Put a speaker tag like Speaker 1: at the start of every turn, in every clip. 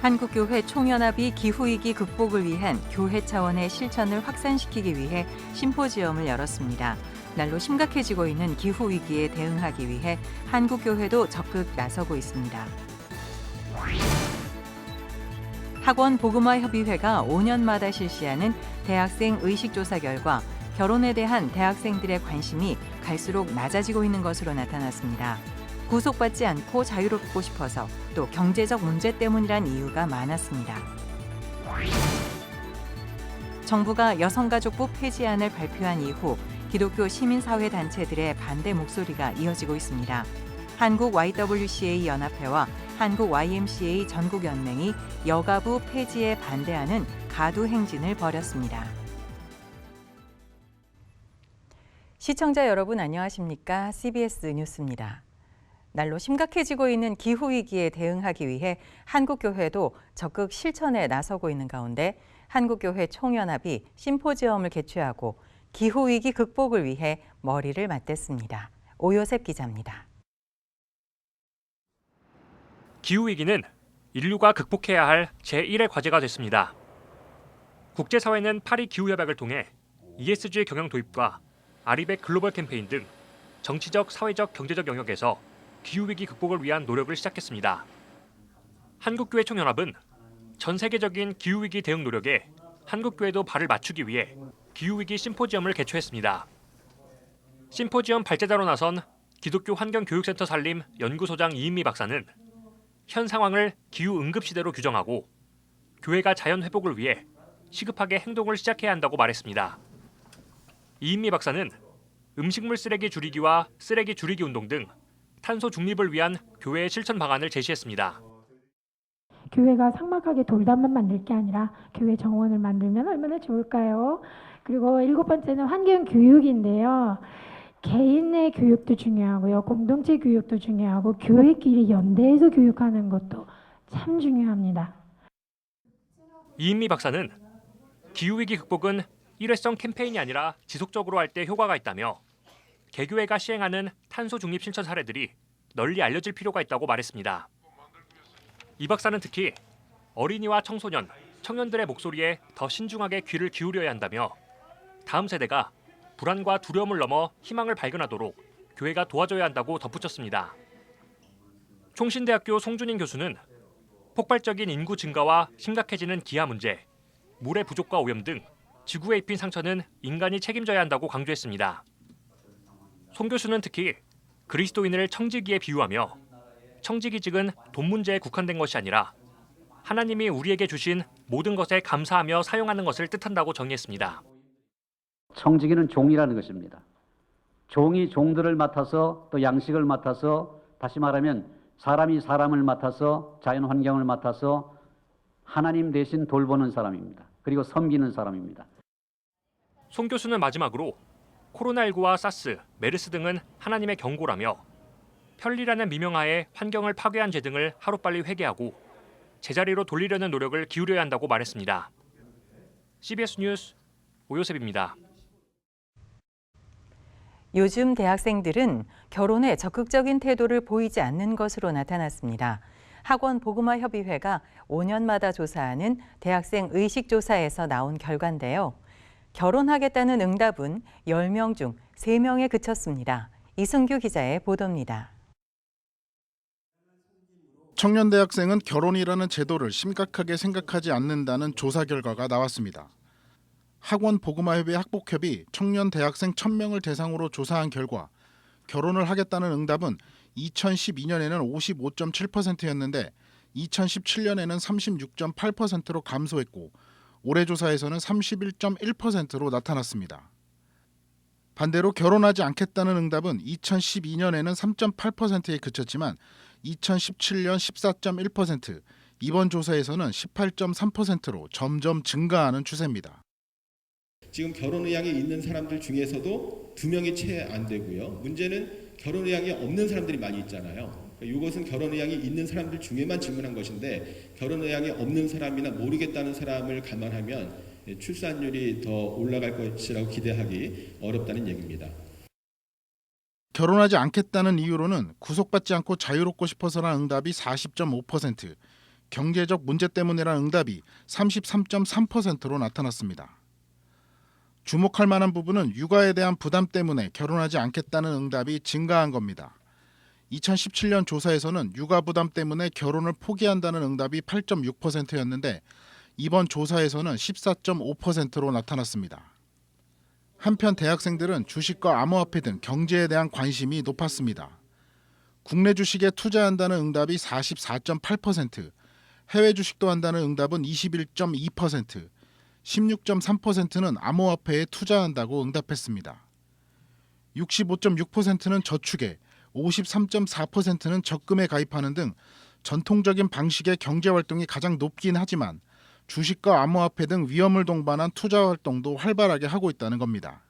Speaker 1: 한국교회 총연합이 기후위기 극복을 위한 교회 차원의 실천을 확산시키기 위해 심포지엄을 열었습니다. 날로 심각해지고 있는 기후위기에 대응하기 위해 한국교회도 적극 나서고 있습니다. 학원 복음화 협의회가 5년마다 실시하는 대학생 의식조사 결과 결혼에 대한 대학생들의 관심이 갈수록 낮아지고 있는 것으로 나타났습니다. 구속받지 않고 자유롭고 싶어서 또 경제적 문제 때문이란 이유가 많았습니다. 정부가 여성가족부 폐지안을 발표한 이후 기독교 시민사회 단체들의 반대 목소리가 이어지고 있습니다. 한국 YWCA 연합회와 한국 YMCA 전국연맹이 여가부 폐지에 반대하는 가두 행진을 벌였습니다. 시청자 여러분 안녕하십니까? CBS 뉴스입니다. 날로 심각해지고 있는 기후위기에 대응하기 위해 한국교회도 적극 실천에 나서고 있는 가운데 한국교회 총연합이 심포지엄을 개최하고 기후위기 극복을 위해 머리를 맞댔습니다. 오요셉 기자입니다.
Speaker 2: 기후위기는 인류가 극복해야 할 제1의 과제가 됐습니다. 국제사회는 파리 기후협약을 통해 ESG 경영 도입과 아리백 글로벌 캠페인 등 정치적, 사회적, 경제적 영역에서 기후위기 극복을 위한 노력을 시작했습니다. 한국교회 총연합은 전 세계적인 기후위기 대응 노력에 한국교회도 발을 맞추기 위해 기후위기 심포지엄을 개최했습니다. 심포지엄 발제자로 나선 기독교 환경교육센터 산림 연구소장 이인미 박사는 현 상황을 기후 응급시대로 규정하고 교회가 자연 회복을 위해 시급하게 행동을 시작해야 한다고 말했습니다. 이인미 박사는 음식물 쓰레기 줄이기와 쓰레기 줄이기 운동 등 탄소 중립을 위한 교회의 실천 방안을 제시했습니다.
Speaker 3: 교회가 삭막하게 돌담만 만들 게 아니라 교회 정원을 만들면 얼마나 좋을까요? 그리고 7번째는 환경 교육인데요. 개인의 교육도 중요하고요. 공동체 교육도 중요하고 교회끼리 연대해서 교육하는 것도 참 중요합니다.
Speaker 2: 이인미 박사는 기후위기 극복은 일회성 캠페인이 아니라 지속적으로 할 때 효과가 있다며 개교회가 시행하는 탄소 중립 실천 사례들이 널리 알려질 필요가 있다고 말했습니다. 이 박사는 특히 어린이와 청소년, 청년들의 목소리에 더 신중하게 귀를 기울여야 한다며 다음 세대가 불안과 두려움을 넘어 희망을 발견하도록 교회가 도와줘야 한다고 덧붙였습니다. 총신대학교 송준인 교수는 폭발적인 인구 증가와 심각해지는 기아 문제, 물의 부족과 오염 등 지구에 입힌 상처는 인간이 책임져야 한다고 강조했습니다. 송 교수는 특히 그리스도인을 청지기에 비유하며 청지기직은 돈 문제에 국한된 것이 아니라 하나님이 우리에게 주신 모든 것에 감사하며 사용하는 것을 뜻한다고 정의했습니다.
Speaker 4: 청지기는 종이라는 것입니다. 종이 종들을 맡아서 또 양식을 맡아서 다시 말하면 사람이 사람을 맡아서 자연 환경을 맡아서 하나님 대신 돌보는 사람입니다. 그리고 섬기는 사람입니다.
Speaker 2: 송 교수는 마지막으로 코로나19와 사스, 메르스 등은 하나님의 경고라며 편리라는 미명하에 환경을 파괴한 죄 등을 하루빨리 회개하고 제자리로 돌리려는 노력을 기울여야 한다고 말했습니다. CBS 뉴스 오요셉입니다.
Speaker 1: 요즘 대학생들은 결혼에 적극적인 태도를 보이지 않는 것으로 나타났습니다. 학원 복음화 협의회가 5년마다 조사하는 대학생 의식조사에서 나온 결과인데요. 결혼하겠다는 응답은 10명 중 3명에 그쳤습니다. 이승규 기자의 보도입니다.
Speaker 5: 청년 대학생은 결혼이라는 제도를 심각하게 생각하지 않는다는 조사 결과가 나왔습니다. 학원 복음화협의 학복협이 청년 대학생 1000명을 대상으로 조사한 결과 결혼을 하겠다는 응답은 2012년에는 55.7%였는데 2017년에는 36.8%로 감소했고 올해 조사에서는 31.1%로 나타났습니다. 반대로 결혼하지 않겠다는 응답은 2012년에는 3.8%에 그쳤지만 2017년 14.1%, 이번 조사에서는 18.3%로 점점 증가하는 추세입니다.
Speaker 6: 지금 결혼 의향이 있는 사람들 중에서도 2명이 채 안 되고요. 문제는 결혼 의향이 없는 사람들이 많이 있잖아요. 이것은 결혼 의향이 있는 사람들 중에만 질문한 것인데 결혼 의향이 없는 사람이나 모르겠다는 사람을 감안하면 출산율이 더 올라갈 것이라고 기대하기 어렵다는 얘기입니다.
Speaker 5: 결혼하지 않겠다는 이유로는 구속받지 않고 자유롭고 싶어서라는 응답이 40.5%, 경제적 문제 때문이라는 응답이 33.3%로 나타났습니다. 주목할 만한 부분은 육아에 대한 부담 때문에 결혼하지 않겠다는 응답이 증가한 겁니다. 2017년 조사에서는 육아 부담 때문에 결혼을 포기한다는 응답이 8.6%였는데 이번 조사에서는 14.5%로 나타났습니다. 한편 대학생들은 주식과 암호화폐 등 경제에 대한 관심이 높았습니다. 국내 주식에 투자한다는 응답이 44.8%, 해외 주식도 한다는 응답은 21.2%, 16.3%는 암호화폐에 투자한다고 응답했습니다. 65.6%는 저축에, 53.4%는 적금에 가입하는 등 전통적인 방식의 경제활동이 가장 높긴 하지만 주식과 암호화폐 등 위험을 동반한 투자 활동도 활발하게 하고 있다는 겁니다.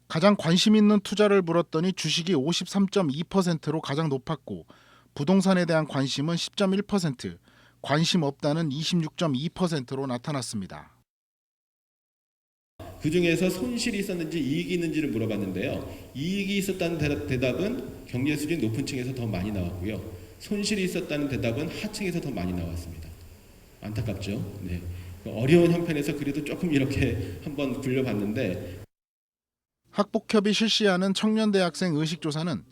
Speaker 5: 가장 관심 있는 투자를 물었더니 주식이 53.2%로 가장 높았고 부동산에 대한 관심은 10.1%, 관심 없다는 26.2%로 나타났습니다.
Speaker 6: 그중에서 손실이 있었는지 이익이 있는지를 물어봤는데요. 이익이 있었다는 대답은 경제 수준이 높은 층에서 더 많이 나왔고요. 손실이 있었다는 대답은 하층에서 더 많이 나왔습니다. 안타깝죠. 네. 어려운 형편에서 그래도 조금 이렇게 한번 굴려봤는데
Speaker 5: 학복협이 실시하는 청년대학생 의식조사는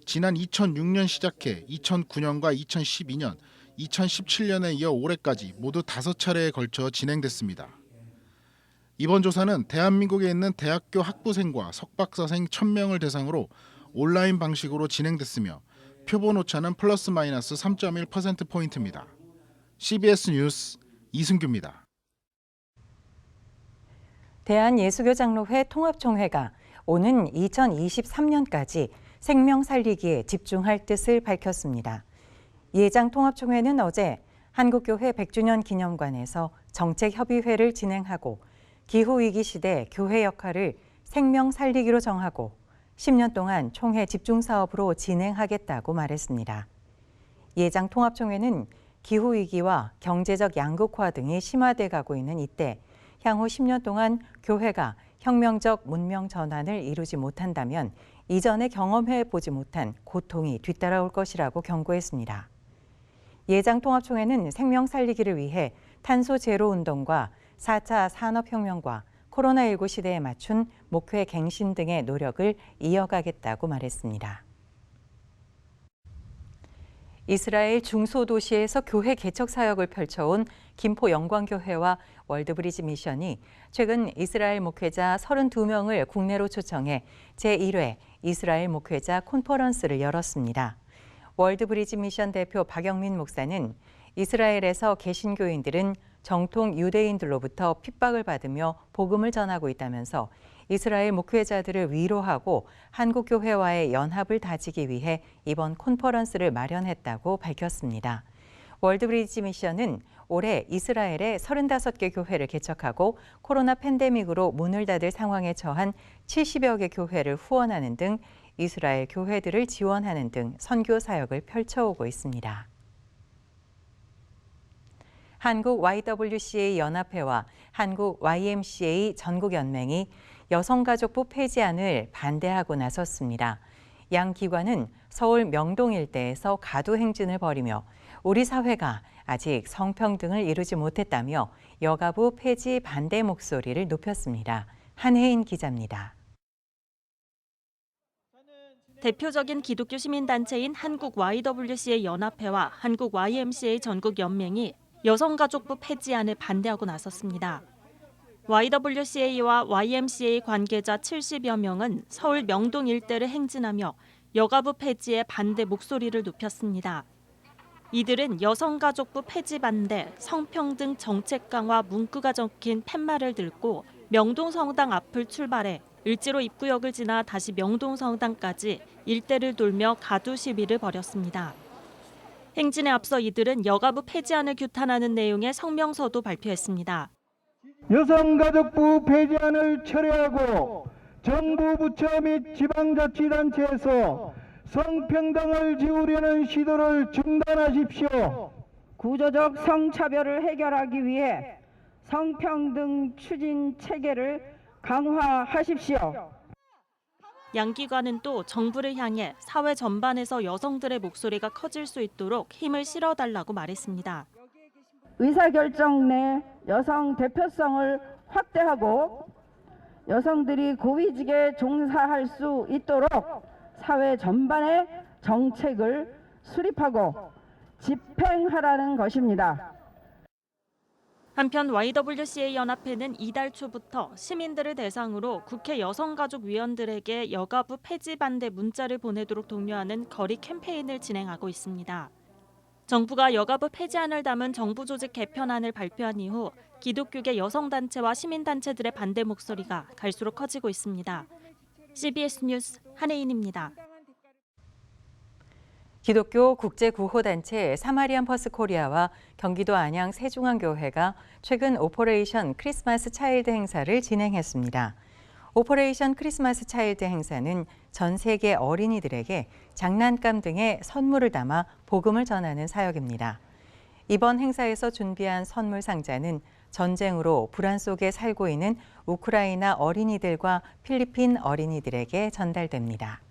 Speaker 5: 지난 2006년 시작해 2009년과 2012년, 2017년에 이어 올해까지 모두 5차례에 걸쳐 진행됐습니다. 이번 조사는 대한민국에 있는 대학교 학부생과 석박사생 1000명을 대상으로 온라인 방식으로 진행됐으며 표본 오차는 플러스 마이너스 3.1%포인트입니다. CBS 뉴스 이승규입니다.
Speaker 1: 대한예수교장로회 통합총회가 오는 2023년까지 생명 살리기에 집중할 뜻을 밝혔습니다. 예장 통합총회는 어제 한국교회 100주년 기념관에서 정책협의회를 진행하고 기후위기 시대 교회 역할을 생명 살리기로 정하고 10년 동안 총회 집중사업으로 진행하겠다고 말했습니다. 예장 통합총회는 기후위기와 경제적 양극화 등이 심화돼 가고 있는 이때 향후 10년 동안 교회가 혁명적 문명 전환을 이루지 못한다면 이전에 경험해 보지 못한 고통이 뒤따라올 것이라고 경고했습니다. 예장 통합총회는 생명 살리기를 위해 탄소 제로 운동과 4차 산업혁명과 코로나19 시대에 맞춘 목회 갱신 등의 노력을 이어가겠다고 말했습니다. 이스라엘 중소도시에서 교회 개척 사역을 펼쳐온 김포 영광교회와 월드브리지 미션이 최근 이스라엘 목회자 32명을 국내로 초청해 제1회 이스라엘 목회자 콘퍼런스를 열었습니다. 월드브리지 미션 대표 박영민 목사는 이스라엘에서 개신교인들은 정통 유대인들로부터 핍박을 받으며 복음을 전하고 있다면서 이스라엘 목회자들을 위로하고 한국교회와의 연합을 다지기 위해 이번 콘퍼런스를 마련했다고 밝혔습니다. 월드브리지 미션은 올해 이스라엘에 35개 교회를 개척하고 코로나 팬데믹으로 문을 닫을 상황에 처한 70여 개 교회를 후원하는 등 이스라엘 교회들을 지원하는 등 선교 사역을 펼쳐오고 있습니다. 한국 YWCA 연합회와 한국 YMCA 전국연맹이 여성가족부 폐지안을 반대하고 나섰습니다. 양 기관은 서울 명동 일대에서 가두 행진을 벌이며 우리 사회가 아직 성평등을 이루지 못했다며 여가부 폐지 반대 목소리를 높였습니다. 한혜인 기자입니다.
Speaker 7: 대표적인 기독교 시민단체인 한국 YWCA 연합회와 한국 YMCA 전국연맹이 여성가족부 폐지안을 반대하고 나섰습니다. YWCA와 YMCA 관계자 70여 명은 서울 명동 일대를 행진하며 여가부 폐지에 반대 목소리를 높였습니다. 이들은 여성가족부 폐지 반대, 성평등 정책 강화 문구가 적힌 팻말을 들고 명동 성당 앞을 출발해 을지로 입구역을 지나 다시 명동 성당까지 일대를 돌며 가두 시위를 벌였습니다. 행진에 앞서 이들은 여가부 폐지안을 규탄하는 내용의 성명서도 발표했습니다.
Speaker 8: 여성가족부 폐지안을 철회하고 정부 부처 및 지방자치단체에서 성평등을 지우려는 시도를 중단하십시오.
Speaker 9: 구조적 성차별을 해결하기 위해 성평등 추진 체계를 강화하십시오.
Speaker 7: 양 기관은 또 정부를 향해 사회 전반에서 여성들의 목소리가 커질 수 있도록 힘을 실어달라고 말했습니다.
Speaker 9: 의사결정 내 여성 대표성을 확대하고 여성들이 고위직에 종사할 수 있도록 사회 전반의 정책을 수립하고 집행하라는 것입니다.
Speaker 7: 한편 YWCA 연합회는 이달 초부터 시민들을 대상으로 국회 여성가족위원들에게 여가부 폐지 반대 문자를 보내도록 독려하는 거리 캠페인을 진행하고 있습니다. 정부가 여가부 폐지안을 담은 정부 조직 개편안을 발표한 이후 기독교계 여성단체와 시민단체들의 반대 목소리가 갈수록 커지고 있습니다. CBS 뉴스 한혜인입니다.
Speaker 1: 기독교 국제구호단체 사마리안 퍼스 코리아와 경기도 안양 세중앙교회가 최근 오퍼레이션 크리스마스 차일드 행사를 진행했습니다. 오퍼레이션 크리스마스 차일드 행사는 전 세계 어린이들에게 장난감 등의 선물을 담아 복음을 전하는 사역입니다. 이번 행사에서 준비한 선물 상자는 전쟁으로 불안 속에 살고 있는 우크라이나 어린이들과 필리핀 어린이들에게 전달됩니다.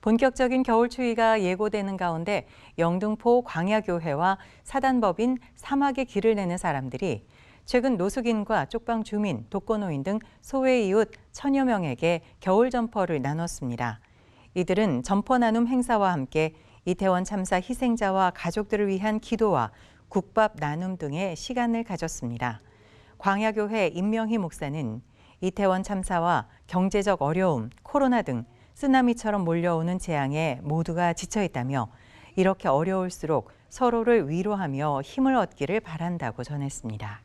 Speaker 1: 본격적인 겨울 추위가 예고되는 가운데 영등포 광야교회와 사단법인 사막의 길을 내는 사람들이 최근 노숙인과 쪽방 주민, 독거노인 등 소외 이웃 천여 명에게 겨울 점퍼를 나눴습니다. 이들은 점퍼 나눔 행사와 함께 이태원 참사 희생자와 가족들을 위한 기도와 국밥 나눔 등의 시간을 가졌습니다. 광야교회 임명희 목사는 이태원 참사와 경제적 어려움, 코로나 등 쓰나미처럼 몰려오는 재앙에 모두가 지쳐 있다며 이렇게 어려울수록 서로를 위로하며 힘을 얻기를 바란다고 전했습니다.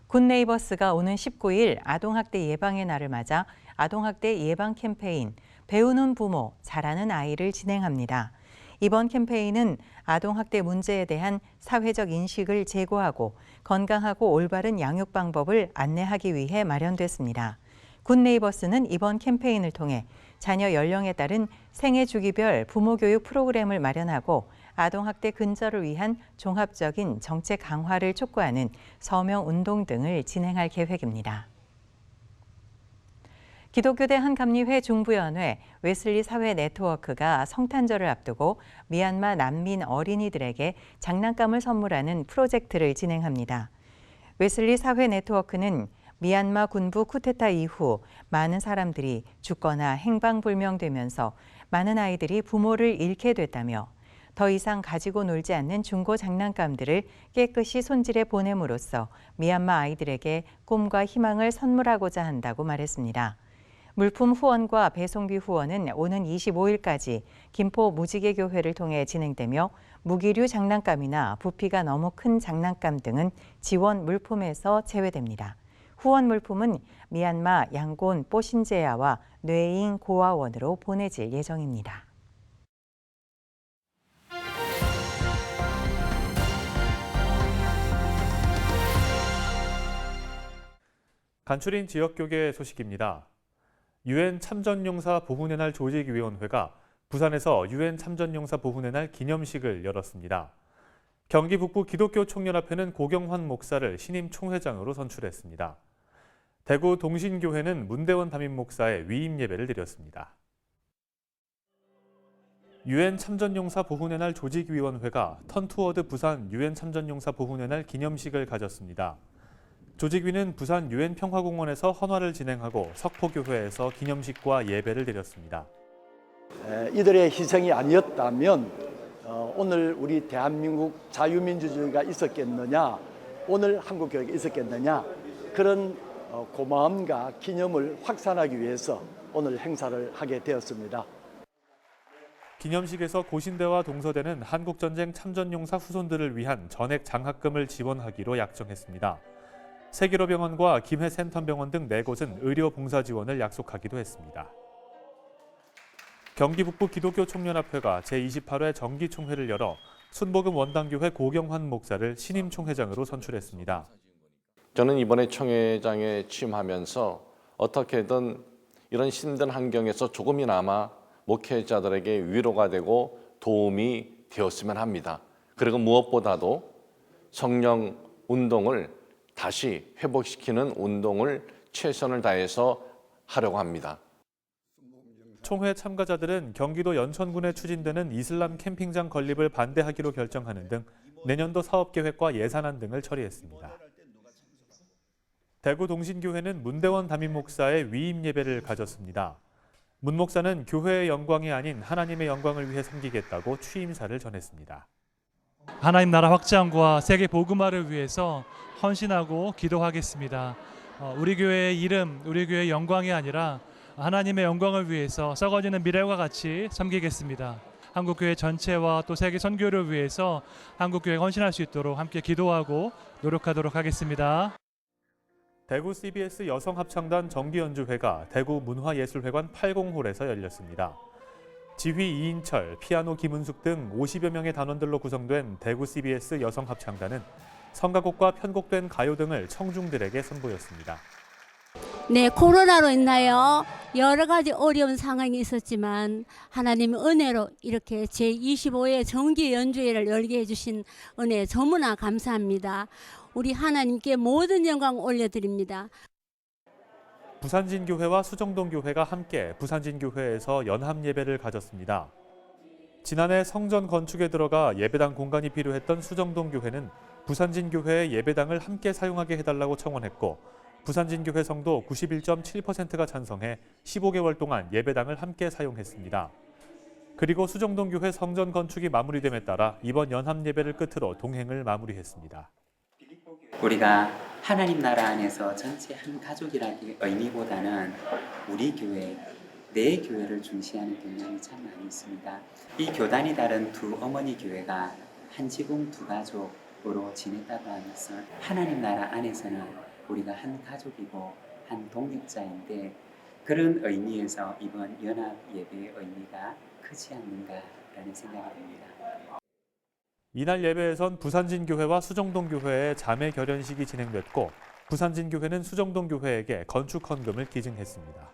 Speaker 1: 굿네이버스가 오는 19일 아동학대 예방의 날을 맞아 아동학대 예방 캠페인 배우는 부모, 잘하는 아이를 진행합니다. 이번 캠페인은 아동학대 문제에 대한 사회적 인식을 제고하고 건강하고 올바른 양육 방법을 안내하기 위해 마련됐습니다. 굿네이버스는 이번 캠페인을 통해 자녀 연령에 따른 생애 주기별 부모 교육 프로그램을 마련하고 아동학대 근절을 위한 종합적인 정책 강화를 촉구하는 서명 운동 등을 진행할 계획입니다. 기독교대 한감리회 중부연회 웨슬리 사회 네트워크가 성탄절을 앞두고 미얀마 난민 어린이들에게 장난감을 선물하는 프로젝트를 진행합니다. 웨슬리 사회 네트워크는 미얀마 군부 쿠데타 이후 많은 사람들이 죽거나 행방불명되면서 많은 아이들이 부모를 잃게 됐다며 더 이상 가지고 놀지 않는 중고 장난감들을 깨끗이 손질해 보냄으로써 미얀마 아이들에게 꿈과 희망을 선물하고자 한다고 말했습니다. 물품 후원과 배송비 후원은 오는 25일까지 김포 무지개교회를 통해 진행되며 무기류 장난감이나 부피가 너무 큰 장난감 등은 지원 물품에서 제외됩니다. 후원 물품은 미얀마 양곤 뽀신제야와 뇌잉 고아원으로 보내질 예정입니다.
Speaker 10: 간추린 지역교계 소식입니다. 유엔 참전용사 보훈의 날 조직위원회가 부산에서 유엔 참전용사 보훈의 날 기념식을 열었습니다. 경기 북부 기독교 총연합회는 고경환 목사를 신임 총회장으로 선출했습니다. 대구 동신교회는 문대원 담임 목사의 위임 예배를 드렸습니다. 유엔 참전용사 보훈의 날 조직위원회가 턴투어드 부산 유엔 참전용사 보훈의 날 기념식을 가졌습니다. 조직위는 부산 유엔 평화공원에서 헌화를 진행하고 석포교회에서 기념식과 예배를 드렸습니다.
Speaker 11: 이들의 희생이 아니었다면 오늘 우리 대한민국 자유민주주의가 있었겠느냐, 오늘 한국교회가 있었겠느냐, 그런 고마움과 기념을 확산하기 위해서 오늘 행사를 하게 되었습니다.
Speaker 10: 기념식에서 고신대와 동서대는 한국전쟁 참전용사 후손들을 위한 전액 장학금을 지원하기로 약정했습니다. 세기로병원과 김해센텀병원 등 4곳은 의료 봉사 지원을 약속하기도 했습니다. 경기 북부 기독교 총연합회가 제28회 정기총회를 열어 순복음 원당교회 고경환 목사를 신임 총회장으로 선출했습니다.
Speaker 12: 저는 이번에 총회장에 취임하면서 어떻게든 이런 힘든 환경에서 조금이나마 목회자들에게 위로가 되고 도움이 되었으면 합니다. 그리고 무엇보다도 성령 운동을 다시 회복시키는 운동을 최선을 다해서 하려고 합니다.
Speaker 10: 총회 참가자들은 경기도 연천군에 추진되는 이슬람 캠핑장 건립을 반대하기로 결정하는 등 내년도 사업계획과 예산안 등을 처리했습니다. 대구 동신교회는 문대원 담임 목사의 위임 예배를 가졌습니다. 문 목사는 교회의 영광이 아닌 하나님의 영광을 위해 섬기겠다고 취임사를 전했습니다.
Speaker 13: 하나님 나라 확장과 세계 복음화를 위해서 헌신하고 기도하겠습니다. 우리 교회의 이름, 우리 교회의 영광이 아니라 하나님의 영광을 위해서 썩어지는 미래와 같이 섬기겠습니다. 한국교회 전체와 또 세계 선교를 위해서 한국교회가 헌신할 수 있도록 함께 기도하고 노력하도록 하겠습니다.
Speaker 10: 대구 CBS 여성합창단 정기연주회가 대구 문화예술회관 80홀에서 열렸습니다. 지휘 이인철, 피아노 김은숙 등 50여 명의 단원들로 구성된 대구 CBS 여성합창단은 성가곡과 편곡된 가요 등을 청중들에게 선보였습니다.
Speaker 14: 네, 코로나로 인하여 여러 가지 어려운 상황이 있었지만 하나님의 은혜로 이렇게 제25회 정기 연주회를 열게 해주신 은혜 너무나 감사합니다. 우리 하나님께 모든 영광 올려드립니다.
Speaker 10: 부산진교회와 수정동교회가 함께 부산진교회에서 연합예배를 가졌습니다. 지난해 성전 건축에 들어가 예배당 공간이 필요했던 수정동교회는 부산진교회의 예배당을 함께 사용하게 해달라고 청원했고 부산진교회 성도 91.7%가 찬성해 15개월 동안 예배당을 함께 사용했습니다. 그리고 수정동교회 성전 건축이 마무리됨에 따라 이번 연합예배를 끝으로 동행을 마무리했습니다.
Speaker 15: 우리가 하나님 나라 안에서 전체 한 가족이라는 의미보다는 우리 교회, 내 교회를 중시하는 경향이 참 많이 있습니다. 이 교단이 다른 두 어머니 교회가 한 지붕 두 가족으로 지냈다고 하면서 하나님 나라 안에서는 우리가 한 가족이고 한 동역자인데 그런 의미에서 이번 연합 예배의 의미가 크지 않는가라는 생각이 듭니다.
Speaker 10: 이날 예배에선 부산진교회와 수정동교회의 자매 결연식이 진행됐고 부산진교회는 수정동교회에게 건축 헌금을 기증했습니다.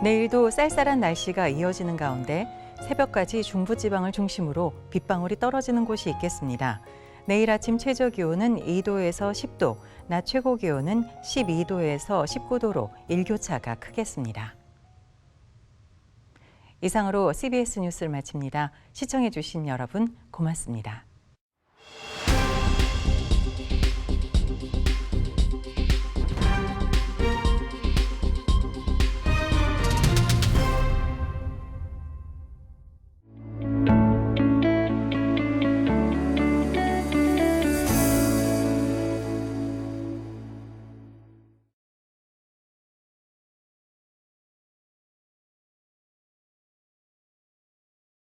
Speaker 1: 내일도 쌀쌀한 날씨가 이어지는 가운데 새벽까지 중부지방을 중심으로 빗방울이 떨어지는 곳이 있겠습니다. 내일 아침 최저 기온은 2도에서 10도, 낮 최고 기온은 12도에서 19도로 일교차가 크겠습니다. 이상으로 CBS 뉴스를 마칩니다. 시청해 주신 여러분 고맙습니다.